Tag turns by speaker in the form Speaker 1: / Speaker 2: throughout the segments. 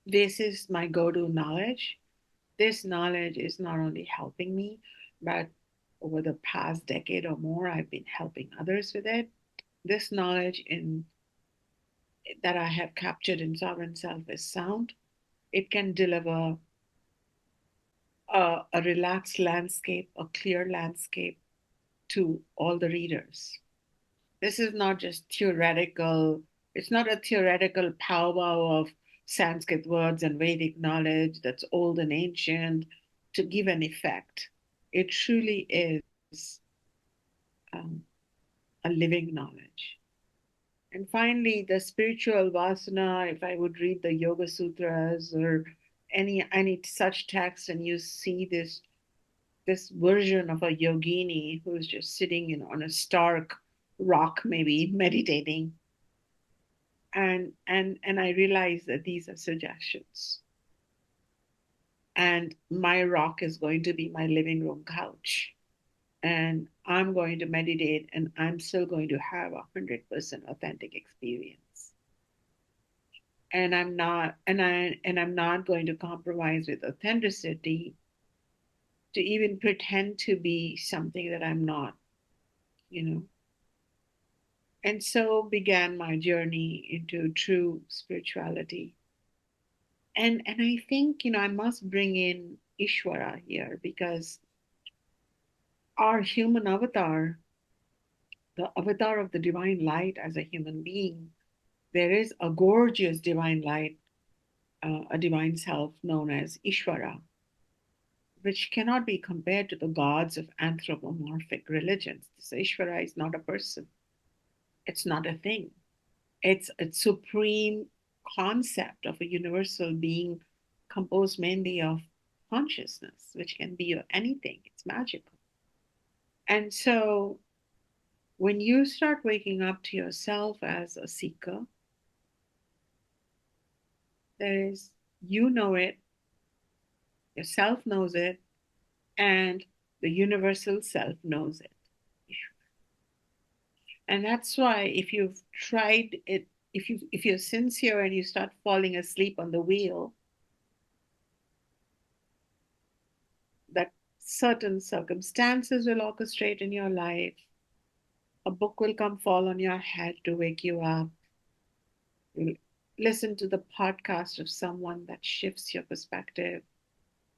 Speaker 1: this is my go-to knowledge. This knowledge is not only helping me, but over the past decade or more, I've been helping others with it. This knowledge in that I have captured in Sovereign Self is sound. It can deliver a relaxed landscape, a clear landscape to all the readers. This is not just theoretical, it's not a theoretical powwow of Sanskrit words and Vedic knowledge that's old and ancient to give an effect. It truly is um, a living knowledge. And finally, the spiritual vasana, if I would read the Yoga Sutras or any such text, and you see this version of a yogini who's just sitting on a stark rock, maybe meditating, and I realize that these are suggestions, and my rock is going to be my living room couch, and I'm going to meditate, and I'm still going to have 100% authentic experience, and I'm not going to compromise with authenticity to even pretend to be something that I'm not, you know. And so began my journey into true spirituality. And I think, I must bring in Ishvara here because our human avatar, the avatar of the divine light as a human being, there is a gorgeous divine light, a divine self known as Ishvara, which cannot be compared to the gods of anthropomorphic religions. This Ishvara is not a person, it's not a thing. It's a supreme concept of a universal being composed mainly of consciousness, which can be anything. It's magical. And so when you start waking up to yourself as a seeker, there is, you know it, yourself knows it, and the universal self knows it. And that's why if you've tried it, if you're sincere and you start falling asleep on the wheel, that certain circumstances will orchestrate in your life. A book will come fall on your head to wake you up. You'll listen to the podcast of someone that shifts your perspective.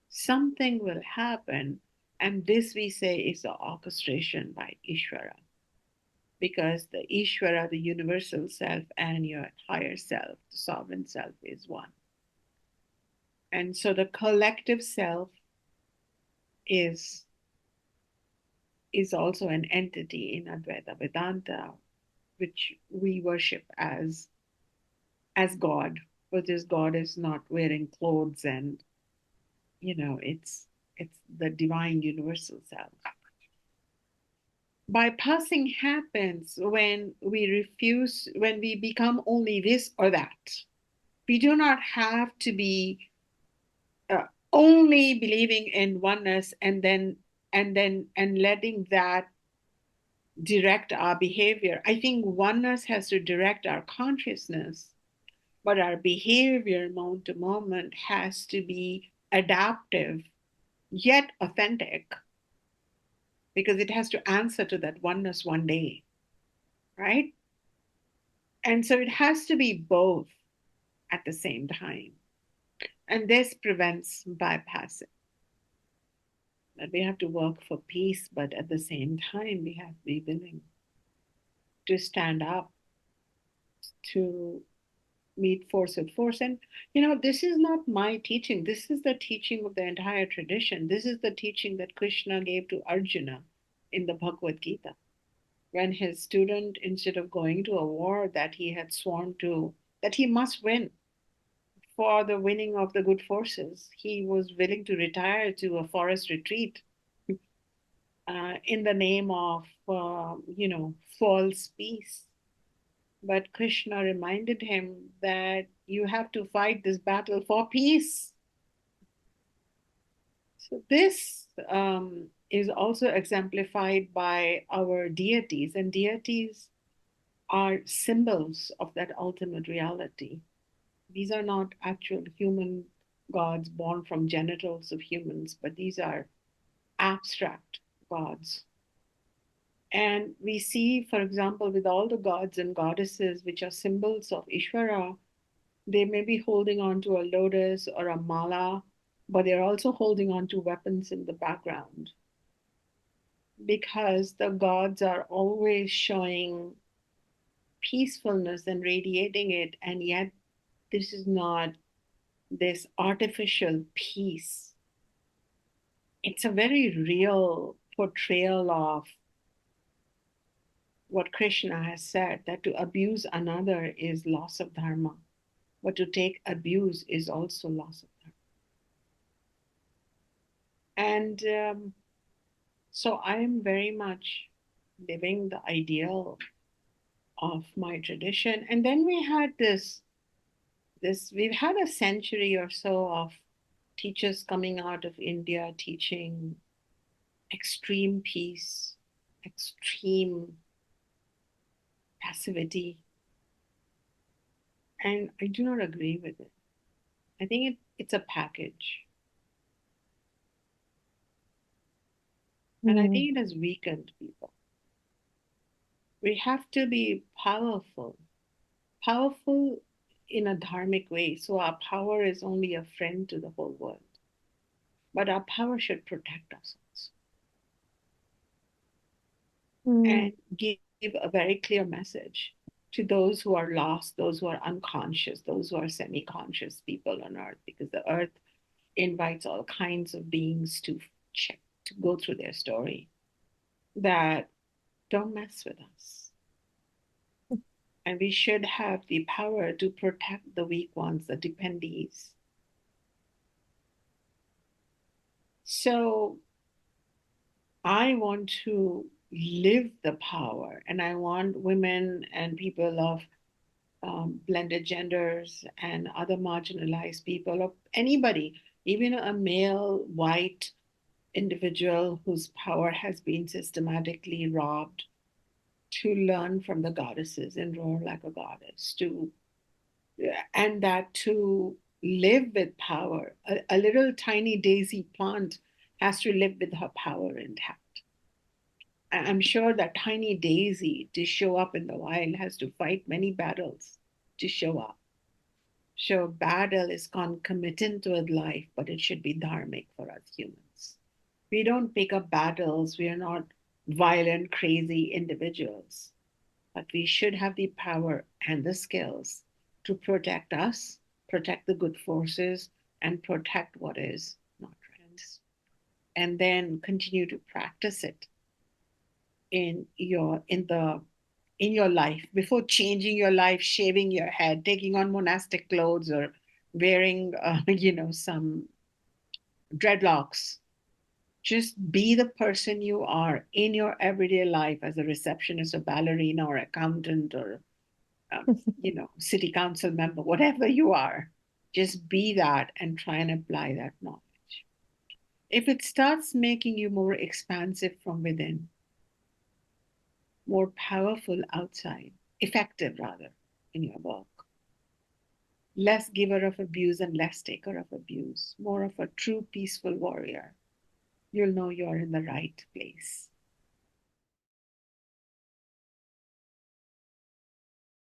Speaker 1: Something will happen. And this we say is the orchestration by Ishvara. Because the Ishvara, the universal self, and your higher self, the sovereign self, is one. And so the collective self is is also an entity in Advaita Vedanta, which we worship as God, but this God is not wearing clothes, and it's the divine universal self. Bypassing happens when we become only this or that. We do not have to be only believing in oneness and letting that direct our behavior. I think oneness has to direct our consciousness, but our behavior moment to moment has to be adaptive yet authentic because it has to answer to that oneness one day, right? And so it has to be both at the same time. And this prevents bypassing. That we have to work for peace, but at the same time, we have to be willing to stand up to meet force with force. And, this is not my teaching. This is the teaching of the entire tradition. This is the teaching that Krishna gave to Arjuna in the Bhagavad Gita. When his student, instead of going to a war that he had sworn to, that he must win for the winning of the good forces, he was willing to retire to a forest retreat in the name of, false peace. But Krishna reminded him that you have to fight this battle for peace. So, this is also exemplified by our deities, and deities are symbols of that ultimate reality. These are not actual human gods born from genitals of humans, but these are abstract gods. And we see, for example, with all the gods and goddesses, which are symbols of Ishvara, they may be holding on to a lotus or a mala, but they're also holding on to weapons in the background because the gods are always showing peacefulness and radiating it, and yet this is not this artificial peace. It's a very real portrayal of what Krishna has said, that to abuse another is loss of dharma, but to take abuse is also loss of dharma. And so I am very much living the ideal of my tradition. And then we had we've had a century or so of teachers coming out of India teaching extreme peace, extreme passivity. And I do not agree with it. I think it's a package. And I think it has weakened people. We have to be powerful, powerful in a dharmic way. So our power is only a friend to the whole world. But our power should protect ourselves and give a very clear message to those who are lost, those who are unconscious, those who are semi conscious people on earth, because the earth invites all kinds of beings to check, to go through their story, that don't mess with us. And we should have the power to protect the weak ones, the dependees. So I want to live the power, and I want women and people of blended genders and other marginalized people, or anybody, even a male white individual whose power has been systematically robbed, to learn from the goddesses and roar like a goddess, to and that to live with power. A little tiny daisy plant has to live with her power intact. I'm sure that tiny daisy to show up in the wild has to fight many battles to show up. So battle is concomitant with life, but it should be dharmic for us humans. We don't pick up battles. We are not violent, crazy individuals, but we should have the power and the skills to protect us, protect the good forces, and protect what is not right. And then continue to practice it in your life before changing your life, shaving your head, taking on monastic clothes, or wearing some dreadlocks. Just be the person you are in your everyday life as a receptionist or ballerina or accountant or city council member, whatever you are. Just be that and try and apply that knowledge. If it starts making you more expansive from within, more powerful outside, effective rather, in your work, less giver of abuse and less taker of abuse, more of a true peaceful warrior, you'll know you're in the right place.